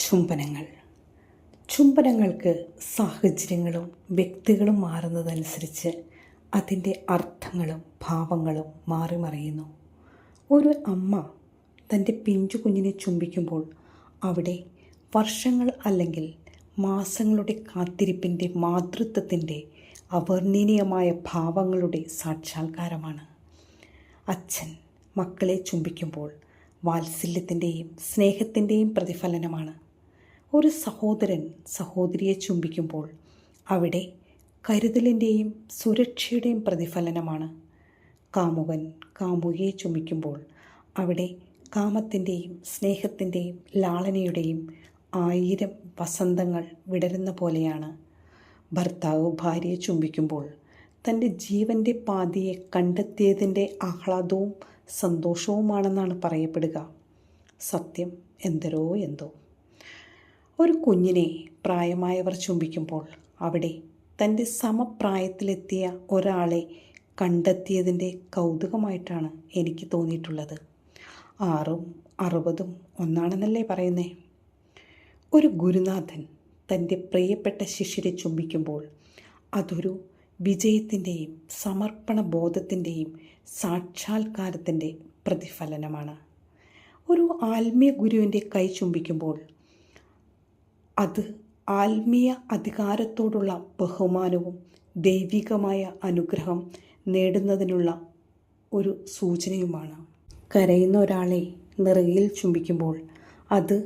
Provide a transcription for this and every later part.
ചുംബനങ്ങൾ. ചുംബനങ്ങൾക്ക് സാഹചര്യങ്ങളും വ്യക്തികളും മാറുന്നതനുസരിച്ച് അതിൻ്റെ അർത്ഥങ്ങളും ഭാവങ്ങളും മാറി മറിയുന്നു. ഒരു അമ്മ തൻ്റെ പിഞ്ചു കുഞ്ഞിനെ ചുംബിക്കുമ്പോൾ അവിടെ വർഷങ്ങൾ അല്ലെങ്കിൽ മാസങ്ങളുടെ കാത്തിരിപ്പിൻ്റെ മാതൃത്വത്തിൻ്റെ അവർണ്ണനീയമായ ഭാവങ്ങളുടെ സാക്ഷാത്കാരമാണ്. അച്ഛൻ മക്കളെ ചുംബിക്കുമ്പോൾ വാത്സല്യത്തിൻ്റെയും സ്നേഹത്തിൻ്റെയും പ്രതിഫലനമാണ്. ഒരു സഹോദരൻ സഹോദരിയെ ചുംബിക്കുമ്പോൾ അവിടെ കരുതലിൻ്റെയും സുരക്ഷയുടെയും പ്രതിഫലനമാണ്. കാമുകൻ കാമുകിയെ ചുംബിക്കുമ്പോൾ അവിടെ കാമത്തിൻ്റെയും സ്നേഹത്തിൻ്റെയും ലാളനയുടെയും 1000 വസന്തങ്ങൾ വിടരുന്ന പോലെയാണ്. ഭർത്താവ് ഭാര്യയെ ചുംബിക്കുമ്പോൾ തൻ്റെ ജീവൻ്റെ പാതിയെ കണ്ടെത്തിയതിൻ്റെ ആഹ്ലാദവും സന്തോഷവുമാണെന്നാണ് പറയപ്പെടുക. സത്യം എന്തോ. ഒരു കുഞ്ഞിനെ പ്രായമായവർ ചുംബിക്കുമ്പോൾ അവിടെ തൻ്റെ സമപ്രായത്തിലെത്തിയ ഒരാളെ കണ്ടെത്തിയതിൻ്റെ കൗതുകമായിട്ടാണ് എനിക്ക് തോന്നിയിട്ടുള്ളത്. 6ഉം 60ഉം ഒന്നാണെന്നല്ലേ പറയുന്നേ. ഒരു ഗുരുനാഥൻ തൻ്റെ പ്രിയപ്പെട്ട ശിഷ്യരെ ചുംബിക്കുമ്പോൾ അതൊരു വിജയത്തിൻ്റെയും സമർപ്പണ ബോധത്തിൻ്റെയും സാക്ഷാത്കാരത്തിൻ്റെ പ്രതിഫലനമാണ്. ഒരു ആത്മീയ ഗുരുവിൻ്റെ കൈ ചുംബിക്കുമ്പോൾ അത് ആത്മീയ അധികാരത്തോടുള്ള ബഹുമാനവും ദൈവികമായ അനുഗ്രഹം നേടുന്നതിനുള്ള ഒരു സൂചനയുമാണ്. കരയുന്ന ഒരാളെ നെറുകയിൽ ചുംബിക്കുമ്പോൾ അത്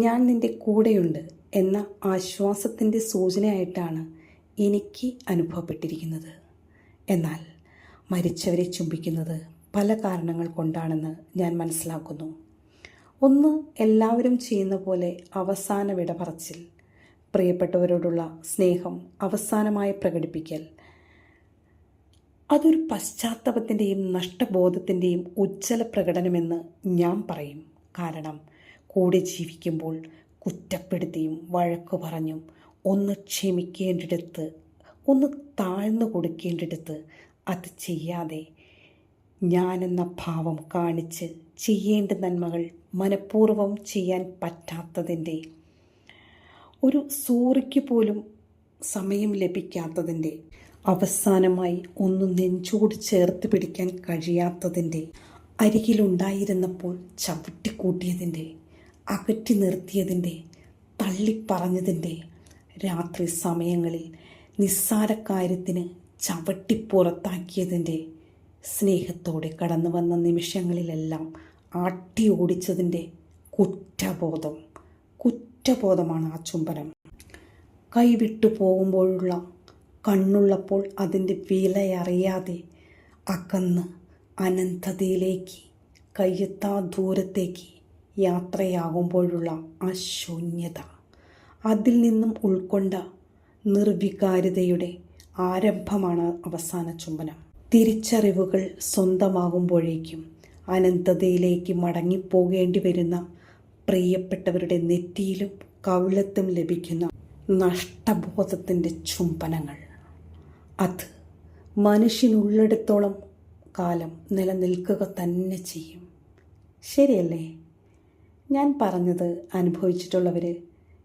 ഞാൻ നിൻ്റെ കൂടെയുണ്ട് എന്ന ആശ്വാസത്തിൻ്റെ സൂചനയായിട്ടാണ് എനിക്ക് അനുഭവപ്പെട്ടിരിക്കുന്നത്. എന്നാൽ മരിച്ചവരെ ചുംബിക്കുന്നത് പല കാരണങ്ങൾ കൊണ്ടാണെന്ന് ഞാൻ മനസ്സിലാക്കുന്നു. ഒന്ന്, എല്ലാവരും ചെയ്യുന്ന പോലെ അവസാന വിട പറച്ചിൽ, പ്രിയപ്പെട്ടവരോടുള്ള സ്നേഹം അവസാനമായി പ്രകടിപ്പിക്കൽ. അതൊരു പശ്ചാത്താപത്തിൻ്റെയും നഷ്ടബോധത്തിൻ്റെയും ഉജ്ജ്വല പ്രകടനമെന്ന് ഞാൻ പറയും. കാരണം കൂടെ ജീവിക്കുമ്പോൾ കുറ്റപ്പെടുത്തിയും വഴക്കു പറഞ്ഞും ഒന്ന് ക്ഷമിക്കേണ്ടിടത്ത്, ഒന്ന് താഴ്ന്നു കൊടുക്കേണ്ടിടത്ത് അത് ചെയ്യാതെ ഞാനെന്ന ഭാവം കാണിച്ച് ചെയ്യേണ്ട നന്മകൾ മനഃപൂർവ്വം ചെയ്യാൻ പറ്റാത്തതിൻ്റെ, ഒരു സോറിക്ക് പോലും സമയം ലഭിക്കാത്തതിൻ്റെ, അവസാനമായി ഒന്ന് നെഞ്ചോട് ചേർത്ത് പിടിക്കാൻ കഴിയാത്തതിൻ്റെ, അരികിലുണ്ടായിരുന്നപ്പോൾ ചവിട്ടിക്കൂട്ടിയതിൻ്റെ, അകറ്റി നിർത്തിയതിൻ്റെ, തള്ളിപ്പറഞ്ഞതിൻ്റെ, രാത്രി സമയങ്ങളിൽ നിസ്സാരക്കാര്യത്തിന് ചവിട്ടിപ്പുറത്താക്കിയതിൻ്റെ, സ്നേഹത്തോടെ കടന്നു വന്ന നിമിഷങ്ങളിലെല്ലാം ആട്ടി ഓടിച്ചതിൻ്റെ കുറ്റബോധമാണ് ആ ചുംബനം. കൈവിട്ടു പോകുമ്പോഴുള്ള, കണ്ണുള്ളപ്പോൾ അതിൻ്റെ വിലയറിയാതെ അകന്ന് അനന്തതയിലേക്ക്, കയ്യെത്താ ദൂരത്തേക്ക് യാത്രയാകുമ്പോഴുള്ള ആ ശൂന്യത, അതിൽ നിന്നും ഉൾക്കൊണ്ട നിർവികാരതയുടെ ആരംഭമാണ് അവസാന ചുംബനം. തിരിച്ചറിവുകൾ സ്വന്തമാകുമ്പോഴേക്കും അനന്തതയിലേക്ക് മടങ്ങിപ്പോകേണ്ടി വരുന്ന പ്രിയപ്പെട്ടവരുടെ നെറ്റിയിലും കവിളത്തും ലഭിക്കുന്ന നഷ്ടബോധത്തിൻ്റെ ചുംബനങ്ങൾ, അത് മനുഷ്യനുള്ളിടത്തോളം കാലം നിലനിൽക്കുക തന്നെ ചെയ്യും. ശരിയല്ലേ? ഞാൻ പറഞ്ഞത് അനുഭവിച്ചിട്ടുള്ളവർ,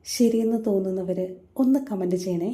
ശരിയെന്ന് തോന്നുന്നവർ ഒന്ന് കമൻറ്റ് ചെയ്യണേ.